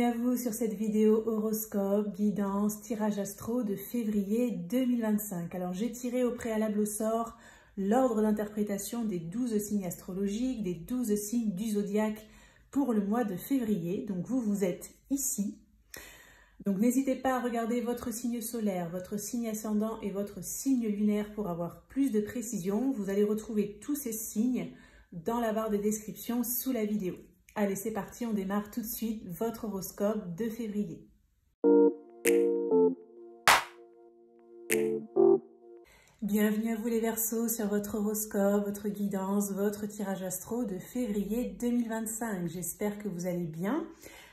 Bienvenue à vous sur cette vidéo horoscope, guidance, tirage astro de février 2025. Alors j'ai tiré au préalable au sort l'ordre d'interprétation des 12 signes astrologiques, des 12 signes du zodiaque pour le mois de février. Donc vous êtes ici. Donc n'hésitez pas à regarder votre signe solaire, votre signe ascendant et votre signe lunaire pour avoir plus de précision. Vous allez retrouver tous ces signes dans la barre de description sous la vidéo. Allez, c'est parti, on démarre tout de suite votre horoscope de février. Bienvenue à vous les Verseaux sur votre horoscope, votre guidance, votre tirage astro de février 2025. J'espère que vous allez bien.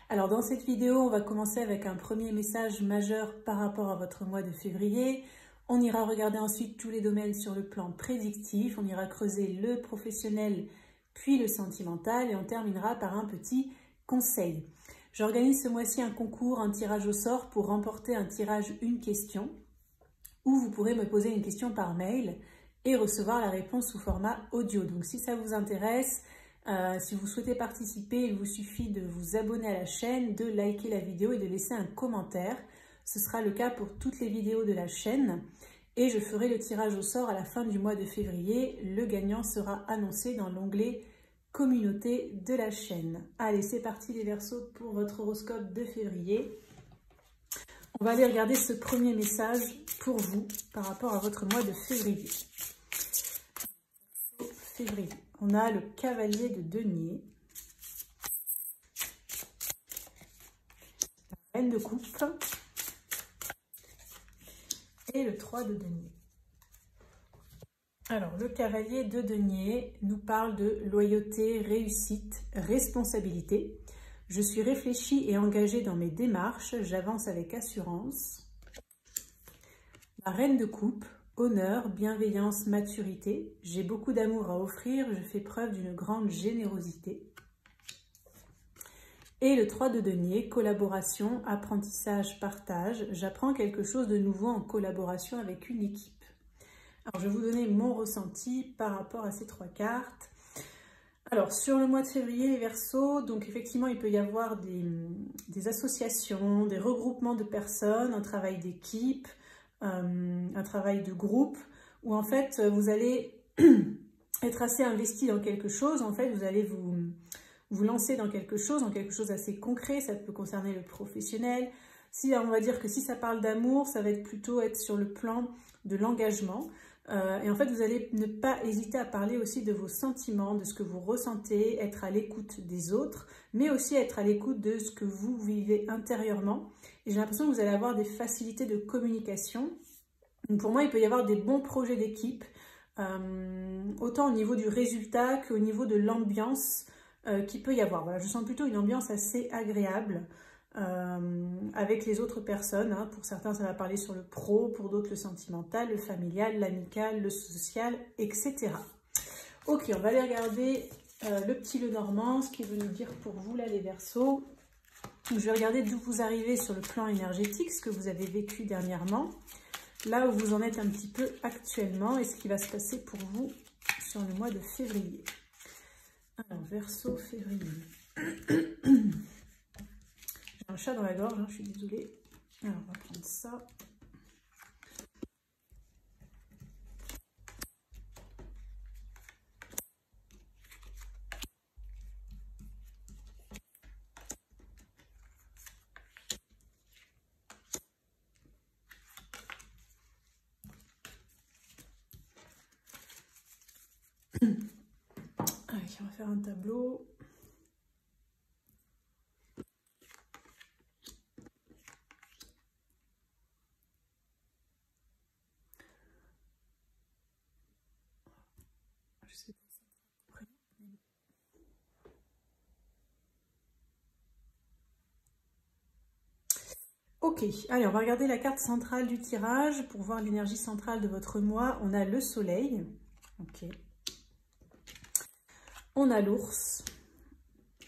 Alors dans cette vidéo, on va commencer avec un premier message majeur par rapport à votre mois de février. On ira regarder ensuite tous les domaines sur le plan prédictif, on ira creuser le professionnel puis le sentimental et on terminera par un petit conseil. J'organise ce mois-ci un concours, un tirage au sort pour remporter un tirage une question où vous pourrez me poser une question par mail et recevoir la réponse sous format audio. Donc si ça vous intéresse, si vous souhaitez participer, il vous suffit de vous abonner à la chaîne, de liker la vidéo et de laisser un commentaire. Ce sera le cas pour toutes les vidéos de la chaîne. Et je ferai le tirage au sort à la fin du mois de février. Le gagnant sera annoncé dans l'onglet communauté de la chaîne. Allez, c'est parti les Verseaux pour votre horoscope de février. On va aller regarder ce premier message pour vous par rapport à votre mois de février. On a le cavalier de denier, la reine de coupe et le 3 de denier. Alors, le cavalier de denier nous parle de loyauté, réussite, responsabilité. Je suis réfléchi et engagé dans mes démarches, j'avance avec assurance. La reine de coupe, honneur, bienveillance, maturité. J'ai beaucoup d'amour à offrir, je fais preuve d'une grande générosité. Et le 3 de denier, collaboration, apprentissage, partage. J'apprends quelque chose de nouveau en collaboration avec une équipe. Alors, je vais vous donner mon ressenti par rapport à ces trois cartes. Alors, sur le mois de février, les Verseaux, donc effectivement, il peut y avoir des associations, des regroupements de personnes, un travail d'équipe, un travail de groupe, où en fait, vous allez être assez investi dans quelque chose. En fait, vous allez vous lancer dans quelque chose assez concret. Ça peut concerner le professionnel. Si, on va dire que si ça parle d'amour, ça va plutôt être sur le plan de l'engagement. Et en fait, vous allez ne pas hésiter à parler aussi de vos sentiments, de ce que vous ressentez, être à l'écoute des autres, mais aussi être à l'écoute de ce que vous vivez intérieurement. Et j'ai l'impression que vous allez avoir des facilités de communication. Donc pour moi, il peut y avoir des bons projets d'équipe, autant au niveau du résultat qu'au niveau de l'ambiance qu'il peut y avoir. Voilà, je sens plutôt une ambiance assez agréable. Avec les autres personnes, hein. Pour certains ça va parler sur le pro, pour d'autres le sentimental, le familial, l'amical, le social, etc. Ok, on va aller regarder le petit Lenormand, ce qu'il veut nous dire pour vous là les Verseaux. Donc, je vais regarder d'où vous arrivez sur le plan énergétique, ce que vous avez vécu dernièrement, là où vous en êtes un petit peu actuellement et ce qui va se passer pour vous sur le mois de février. Alors Verseau février. Un chat dans la gorge, hein, je suis désolée. Alors, on va prendre ça. Allez, on va faire un tableau. Ok, allez, on va regarder la carte centrale du tirage pour voir l'énergie centrale de votre mois. On a le soleil, ok. On a l'ours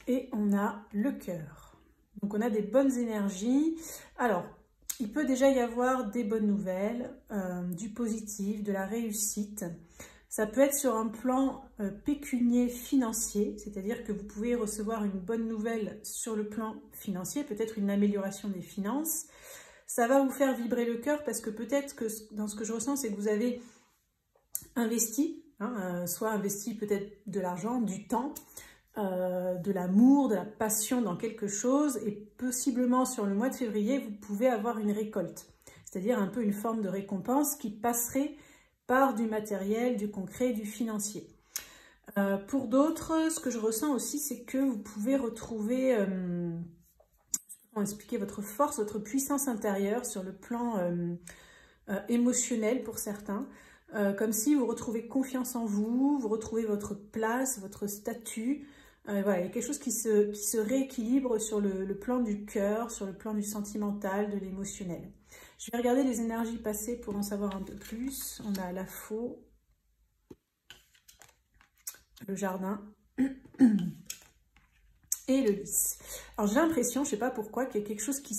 et on a le cœur. Donc on a des bonnes énergies. Alors, il peut déjà y avoir des bonnes nouvelles, du positif, de la réussite. Ça peut être sur un plan pécunier financier, c'est-à-dire que vous pouvez recevoir une bonne nouvelle sur le plan financier, peut-être une amélioration des finances. Ça va vous faire vibrer le cœur parce que peut-être que dans ce que je ressens, c'est que vous avez investi, soit investi peut-être de l'argent, du temps, de l'amour, de la passion dans quelque chose, et possiblement sur le mois de février, vous pouvez avoir une récolte, c'est-à-dire un peu une forme de récompense qui passerait par du matériel, du concret, du financier. Pour d'autres, ce que je ressens aussi, c'est que vous pouvez retrouver, comment expliquer, votre force, votre puissance intérieure sur le plan émotionnel pour certains, comme si vous retrouvez confiance en vous, vous retrouvez votre place, votre statut. Voilà, il y a quelque chose qui se rééquilibre sur le plan du cœur, sur le plan du sentimental, de l'émotionnel. Je vais regarder les énergies passées pour en savoir un peu plus. On a la faux, le jardin et le lys. Alors j'ai l'impression, je ne sais pas pourquoi, qu'il y a quelque chose qui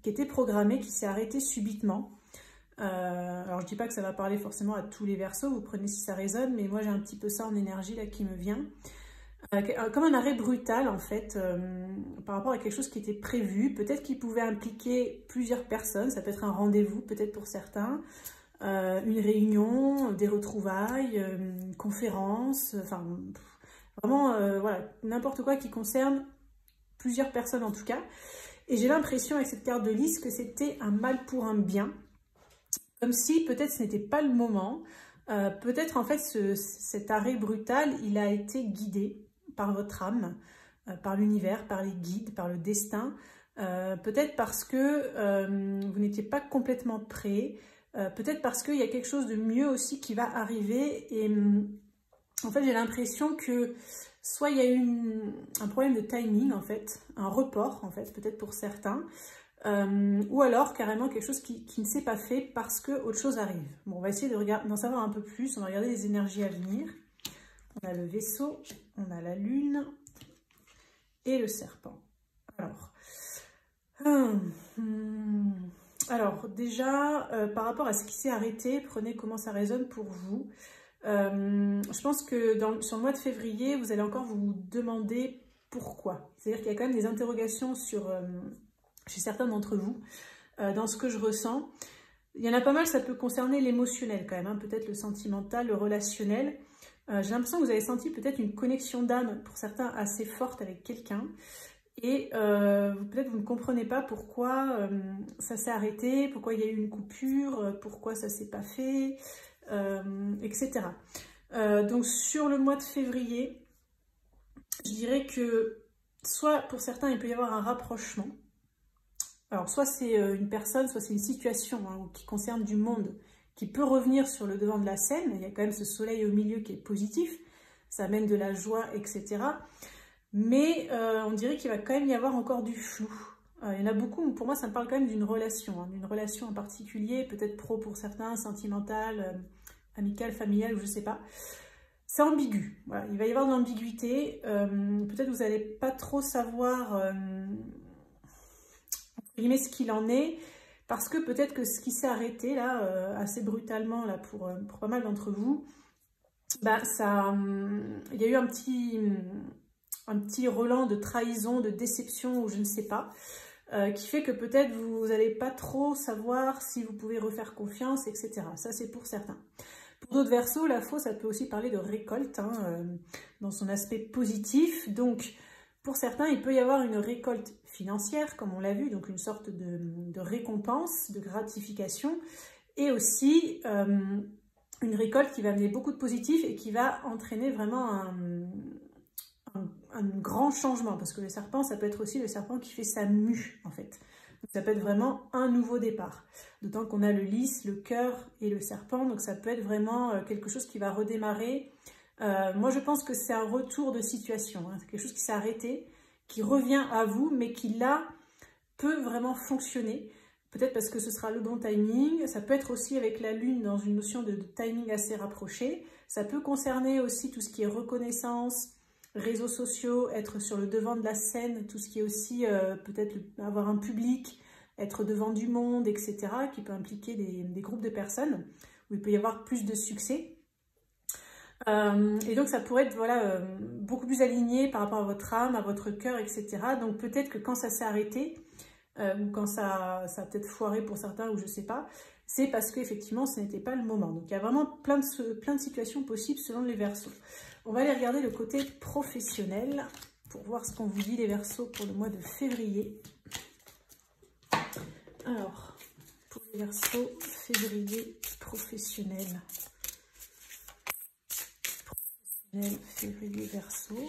était programmé, qui s'est arrêté subitement. Alors je ne dis pas que ça va parler forcément à tous les Verseaux, vous prenez si ça résonne, mais moi j'ai un petit peu ça en énergie là qui me vient. Comme un arrêt brutal en fait, par rapport à quelque chose qui était prévu, peut-être qu'il pouvait impliquer plusieurs personnes, ça peut être un rendez-vous peut-être pour certains, une réunion, des retrouvailles, une conférence, enfin vraiment voilà, n'importe quoi qui concerne plusieurs personnes en tout cas. Et j'ai l'impression avec cette carte de lys que c'était un mal pour un bien, comme si peut-être ce n'était pas le moment, peut-être en fait cet arrêt brutal il a été guidé par votre âme, par l'univers, par les guides, par le destin, peut-être parce que vous n'étiez pas complètement prêt, peut-être parce qu'il y a quelque chose de mieux aussi qui va arriver. Et en fait j'ai l'impression que soit il y a eu un problème de timing en fait, un report en fait peut-être pour certains, ou alors carrément quelque chose qui ne s'est pas fait parce que autre chose arrive. Bon, on va essayer d'en savoir un peu plus, on va regarder les énergies à venir. On a le Vaisseau, on a la Lune et le Serpent. Alors déjà, par rapport à ce qui s'est arrêté, prenez comment ça résonne pour vous. Je pense que sur le mois de février, vous allez encore vous demander pourquoi. C'est-à-dire qu'il y a quand même des interrogations chez certains d'entre vous, dans ce que je ressens. Il y en a pas mal, ça peut concerner l'émotionnel quand même, hein, peut-être le sentimental, le relationnel. J'ai l'impression que vous avez senti peut-être une connexion d'âme, pour certains, assez forte avec quelqu'un. Et peut-être vous ne comprenez pas pourquoi ça s'est arrêté, pourquoi il y a eu une coupure, pourquoi ça ne s'est pas fait, etc. Donc sur le mois de février, je dirais que soit pour certains, il peut y avoir un rapprochement. Alors soit c'est une personne, soit c'est une situation qui concerne du monde, qui peut revenir sur le devant de la scène. Il y a quand même ce soleil au milieu qui est positif, ça amène de la joie, etc. Mais on dirait qu'il va quand même y avoir encore du flou. Il y en a beaucoup, pour moi ça me parle quand même d'une relation en particulier, peut-être pro pour certains, sentimentale, amicale, familiale, ou je sais pas. C'est ambigu, voilà. Il va y avoir de l'ambiguïté, peut-être vous n'allez pas trop savoir ce qu'il en est, parce que peut-être que ce qui s'est arrêté là, assez brutalement là, pour pas mal d'entre vous, bah, il y a eu un petit relent de trahison, de déception, ou je ne sais pas, qui fait que peut-être vous n'allez pas trop savoir si vous pouvez refaire confiance, etc. Ça, c'est pour certains. Pour d'autres Verseaux, la faux, ça peut aussi parler de récolte, dans son aspect positif. Donc, pour certains, il peut y avoir une récolte financière, comme on l'a vu, donc une sorte de récompense, de gratification, et aussi une récolte qui va amener beaucoup de positif et qui va entraîner vraiment un grand changement, parce que le serpent, ça peut être aussi le serpent qui fait sa mue, en fait. Donc, ça peut être vraiment un nouveau départ. D'autant qu'on a le lys, le cœur et le serpent, donc ça peut être vraiment quelque chose qui va redémarrer. Moi, je pense que c'est un retour de situation, c'est quelque chose qui s'est arrêté, qui revient à vous, mais qui, là, peut vraiment fonctionner. Peut-être parce que ce sera le bon timing. Ça peut être aussi avec la Lune dans une notion de timing assez rapproché. Ça peut concerner aussi tout ce qui est reconnaissance, réseaux sociaux, être sur le devant de la scène, tout ce qui est aussi peut-être avoir un public, être devant du monde, etc., qui peut impliquer des groupes de personnes, où il peut y avoir plus de succès. Et donc ça pourrait être voilà, beaucoup plus aligné par rapport à votre âme, à votre cœur, etc. Donc peut-être que quand ça s'est arrêté, ou quand ça a peut-être foiré pour certains, ou je sais pas, c'est parce qu'effectivement ce n'était pas le moment. Donc il y a vraiment plein de situations possibles selon les Verseaux. On va aller regarder le côté professionnel pour voir ce qu'on vous dit les Verseaux pour le mois de février. Alors, pour les Verseaux, février professionnel. Février Verseau.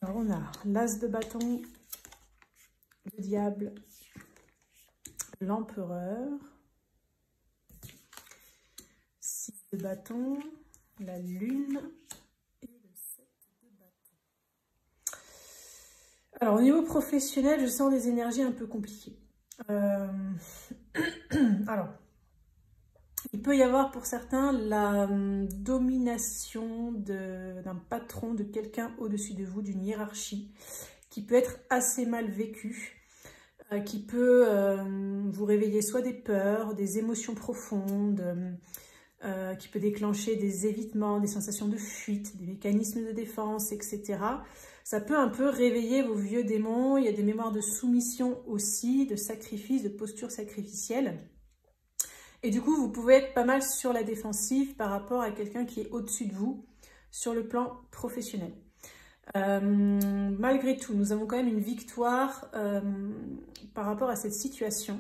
Alors on a l'As de bâton, le diable, l'empereur, 6 de bâton, la lune et le 7 de bâton. Alors au niveau professionnel, je sens des énergies un peu compliquées. Alors, il peut y avoir pour certains la domination d'un patron, de quelqu'un au-dessus de vous, d'une hiérarchie, qui peut être assez mal vécue, qui peut vous réveiller soit des peurs, des émotions profondes, qui peut déclencher des évitements, des sensations de fuite, des mécanismes de défense, etc. Ça peut un peu réveiller vos vieux démons. Il y a des mémoires de soumission aussi, de sacrifice, de posture sacrificielle. Et du coup, vous pouvez être pas mal sur la défensive par rapport à quelqu'un qui est au-dessus de vous sur le plan professionnel. Malgré tout, nous avons quand même une victoire par rapport à cette situation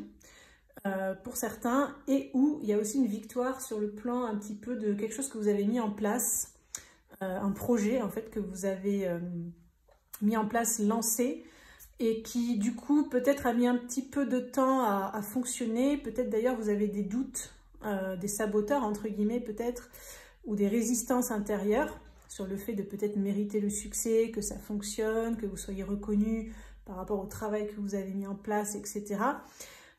pour certains, et où il y a aussi une victoire sur le plan un petit peu de quelque chose que vous avez mis en place, un projet en fait que vous avez mis en place, lancé, et qui du coup peut-être a mis un petit peu de temps à fonctionner. Peut-être d'ailleurs vous avez des doutes, des saboteurs entre guillemets peut-être, ou des résistances intérieures sur le fait de peut-être mériter le succès, que ça fonctionne, que vous soyez reconnu par rapport au travail que vous avez mis en place, etc.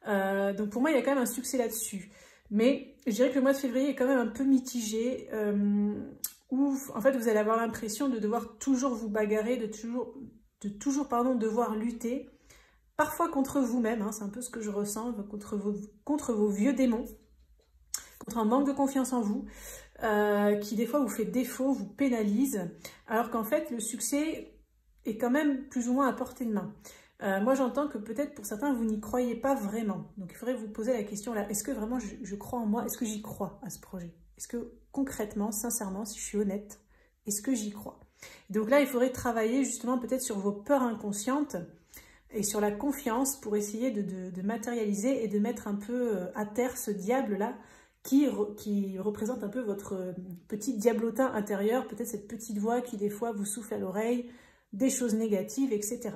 Donc pour moi il y a quand même un succès là-dessus. Mais je dirais que le mois de février est quand même un peu mitigé, où en fait vous allez avoir l'impression de devoir toujours vous bagarrer, de toujours devoir lutter, parfois contre vous-même, hein, c'est un peu ce que je ressens, contre vos vieux démons, contre un manque de confiance en vous, qui des fois vous fait défaut, vous pénalise, alors qu'en fait le succès est quand même plus ou moins à portée de main. Moi j'entends que peut-être pour certains vous n'y croyez pas vraiment, donc il faudrait vous poser la question là, est-ce que vraiment je crois en moi, est-ce que j'y crois à ce projet? Est-ce que concrètement, sincèrement, si je suis honnête, est-ce que j'y crois? Donc là il faudrait travailler justement peut-être sur vos peurs inconscientes et sur la confiance pour essayer de matérialiser et de mettre un peu à terre ce diable là qui représente un peu votre petit diablotin intérieur, peut-être cette petite voix qui des fois vous souffle à l'oreille des choses négatives, etc.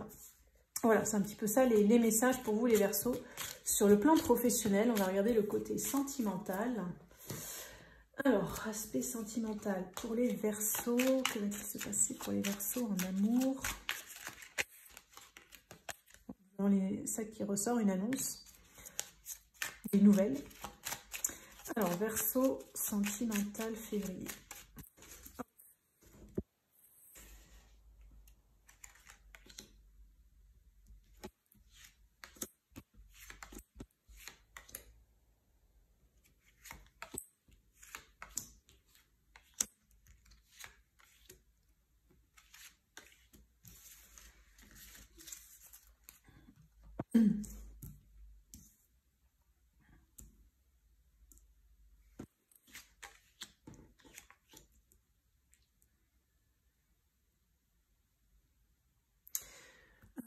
Voilà, c'est un petit peu ça les messages pour vous les Verseaux. Sur le plan professionnel, on va regarder le côté sentimental. Alors, aspect sentimental pour les Verseaux. Que va-t-il se passer pour les Verseaux en amour? Dans les sacs qui ressort, une annonce, des nouvelles. Alors, Verseau sentimental février.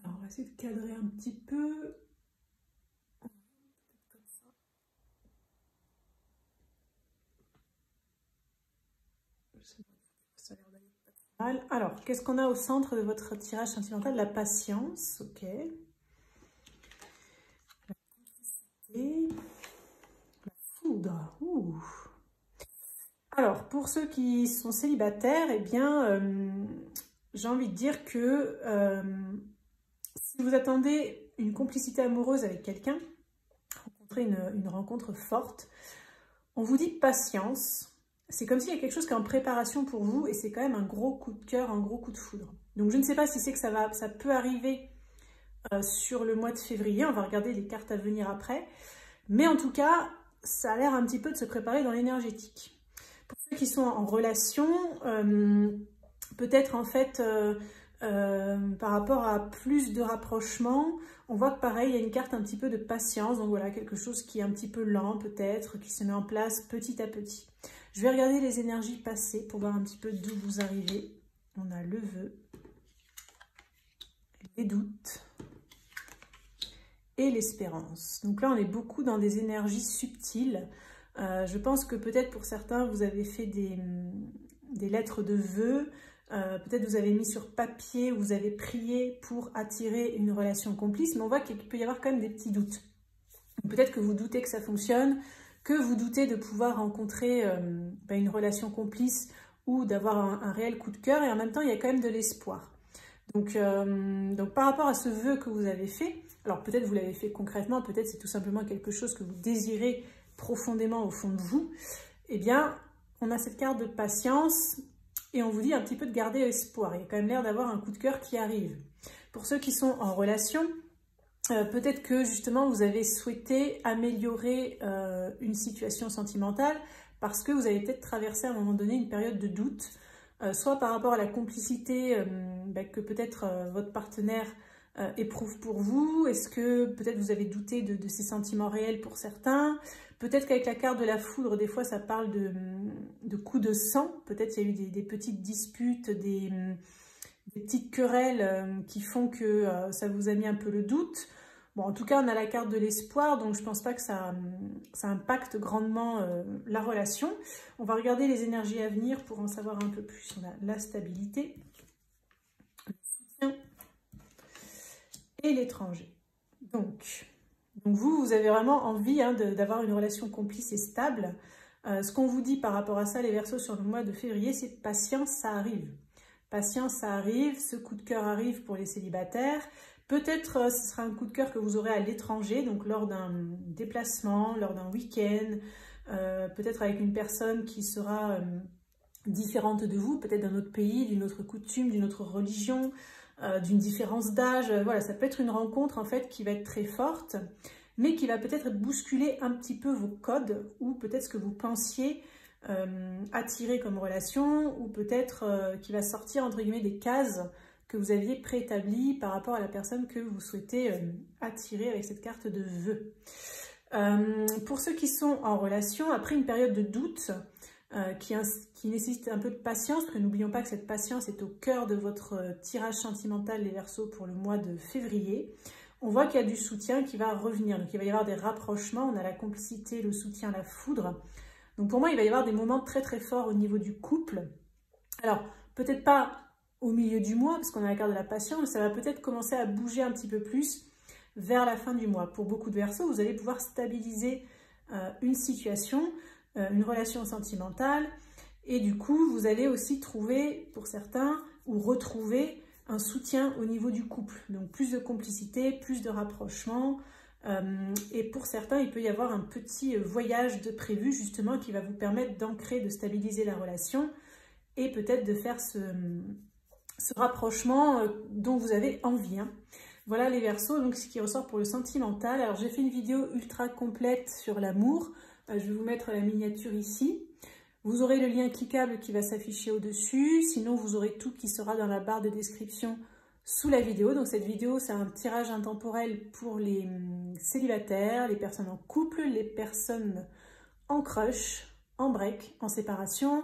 Alors, on va essayer de cadrer un petit peu. Ça a l'air d'aller pas mal. Alors, qu'est-ce qu'on a au centre de votre tirage sentimental? La patience, ok. La complicité, la foudre. Ouh. Alors, pour ceux qui sont célibataires, eh bien, j'ai envie de dire que si vous attendez une complicité amoureuse avec quelqu'un, rencontrer une rencontre forte, on vous dit patience. C'est comme s'il y a quelque chose qui est en préparation pour vous et c'est quand même un gros coup de cœur, un gros coup de foudre. Donc, je ne sais pas si c'est que ça peut arriver sur le mois de février. On va regarder les cartes à venir après. Mais en tout cas, ça a l'air un petit peu de se préparer dans l'énergétique. Pour ceux qui sont en relation, peut-être en fait, par rapport à plus de rapprochement, on voit que pareil, il y a une carte un petit peu de patience. Donc voilà, quelque chose qui est un petit peu lent peut-être, qui se met en place petit à petit. Je vais regarder les énergies passées pour voir un petit peu d'où vous arrivez. On a le vœu, les doutes et l'espérance. Donc là, on est beaucoup dans des énergies subtiles. Je pense que peut-être pour certains, vous avez fait des lettres de vœux. Peut-être vous avez mis sur papier, vous avez prié pour attirer une relation complice. Mais on voit qu'il peut y avoir quand même des petits doutes. Peut-être que vous doutez que ça fonctionne, que vous doutez de pouvoir rencontrer une relation complice ou d'avoir un réel coup de cœur. Et en même temps, il y a quand même de l'espoir. Donc par rapport à ce vœu que vous avez fait, alors peut-être vous l'avez fait concrètement, peut-être c'est tout simplement quelque chose que vous désirez profondément au fond de vous, eh bien, on a cette carte de patience et on vous dit un petit peu de garder espoir. Il y a quand même l'air d'avoir un coup de cœur qui arrive. Pour ceux qui sont en relation, peut-être que justement vous avez souhaité améliorer une situation sentimentale parce que vous avez peut-être traversé à un moment donné une période de doute, soit par rapport à la complicité que peut-être votre partenaire éprouve pour vous. Est-ce que peut-être vous avez douté de ces sentiments réels pour certains? Peut-être qu'avec la carte de la foudre, des fois ça parle de coups de sang. Peut-être il y a eu des petites disputes, des petites querelles qui font que ça vous a mis un peu le doute. Bon, en tout cas, on a la carte de l'espoir, donc je ne pense pas que ça impacte grandement la relation. On va regarder les énergies à venir pour en savoir un peu plus. On a la stabilité, le soutien et l'étranger. Donc vous avez vraiment envie d'avoir une relation complice et stable. Ce qu'on vous dit par rapport à ça, les Verseaux, sur le mois de février, c'est patience, ça arrive. Patience, ça arrive, ce coup de cœur arrive pour les célibataires. Peut-être ce sera un coup de cœur que vous aurez à l'étranger, donc lors d'un déplacement, lors d'un week-end, peut-être avec une personne qui sera différente de vous, peut-être d'un autre pays, d'une autre coutume, d'une autre religion, d'une différence d'âge. Voilà, ça peut être une rencontre en fait qui va être très forte, mais qui va peut-être bousculer un petit peu vos codes ou peut-être ce que vous pensiez attirer comme relation, ou peut-être qui va sortir entre guillemets des cases que vous aviez préétablies par rapport à la personne que vous souhaitez attirer avec cette carte de vœux. Pour ceux qui sont en relation, après une période de doute qui nécessite un peu de patience, parce que n'oublions pas que cette patience est au cœur de votre tirage sentimental, les Verseaux, pour le mois de février, on voit qu'il y a du soutien qui va revenir. Donc il va y avoir des rapprochements, on a la complicité, le soutien, la foudre. Donc pour moi, il va y avoir des moments très très forts au niveau du couple. Alors, peut-être pas au milieu du mois, parce qu'on a la carte de la patience, mais ça va peut-être commencer à bouger un petit peu plus vers la fin du mois. Pour beaucoup de Verseaux, vous allez pouvoir stabiliser une situation, une relation sentimentale, et du coup, vous allez aussi trouver, pour certains, ou retrouver un soutien au niveau du couple. Donc plus de complicité, plus de rapprochement, et pour certains, il peut y avoir un petit voyage de prévu justement qui va vous permettre d'ancrer, de stabiliser la relation et peut-être de faire ce rapprochement dont vous avez envie. Voilà les Verseaux, donc ce qui ressort pour le sentimental. Alors j'ai fait une vidéo ultra complète sur l'amour, je vais vous mettre la miniature ici. Vous aurez le lien cliquable qui va s'afficher au-dessus, sinon vous aurez tout qui sera dans la barre de description sous la vidéo. Donc cette vidéo, c'est un tirage intemporel pour les célibataires, les personnes en couple, les personnes en crush, en break, en séparation,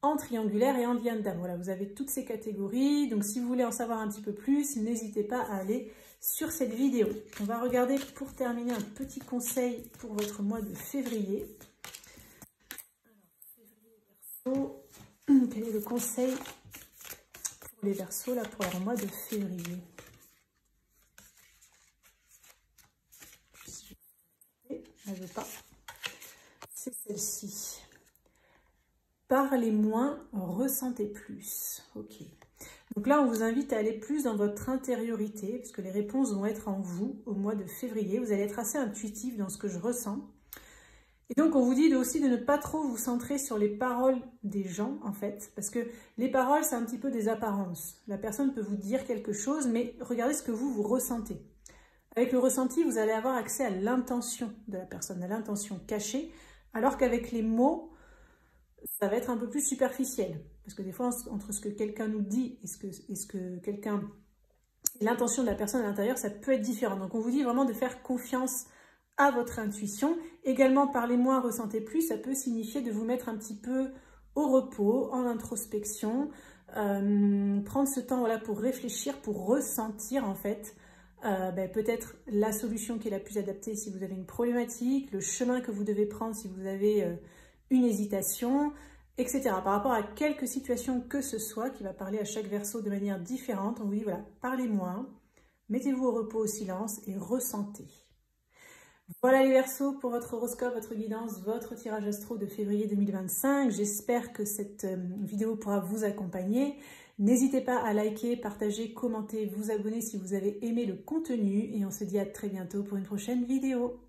en triangulaire et en lien d'âme. Voilà, vous avez toutes ces catégories. Donc si vous voulez en savoir un petit peu plus, n'hésitez pas à aller sur cette vidéo. On va regarder pour terminer un petit conseil pour votre mois de février. Alors, février, quel est le conseil pour les Verseaux là pour leur mois de février? Elle veut pas. c'est celle-ci. Parlez moins, ressentez plus. Ok. Donc là, on vous invite à aller plus dans votre intériorité, parce que les réponses vont être en vous au mois de février. Vous allez être assez intuitif dans ce que je ressens. Et donc, on vous dit aussi de ne pas trop vous centrer sur les paroles des gens, en fait, parce que les paroles, c'est un petit peu des apparences. La personne peut vous dire quelque chose, mais regardez ce que vous ressentez. Avec le ressenti, vous allez avoir accès à l'intention de la personne, à l'intention cachée, alors qu'avec les mots, ça va être un peu plus superficiel. Parce que des fois, entre ce que quelqu'un nous dit et l'intention de la personne à l'intérieur, ça peut être différent. Donc, on vous dit vraiment de faire confiance à votre intuition. Également, parlez moins, ressentez plus, ça peut signifier de vous mettre un petit peu au repos, en introspection, prendre ce temps voilà, pour réfléchir, pour ressentir en fait peut-être la solution qui est la plus adaptée si vous avez une problématique, le chemin que vous devez prendre si vous avez une hésitation, etc. Par rapport à quelque situation que ce soit, qui va parler à chaque verseau de manière différente, on vous dit voilà, parlez moins, mettez-vous au repos, au silence et ressentez. Voilà les Verseaux pour votre horoscope, votre guidance, votre tirage astro de février 2025. J'espère que cette vidéo pourra vous accompagner. N'hésitez pas à liker, partager, commenter, vous abonner si vous avez aimé le contenu. Et on se dit à très bientôt pour une prochaine vidéo.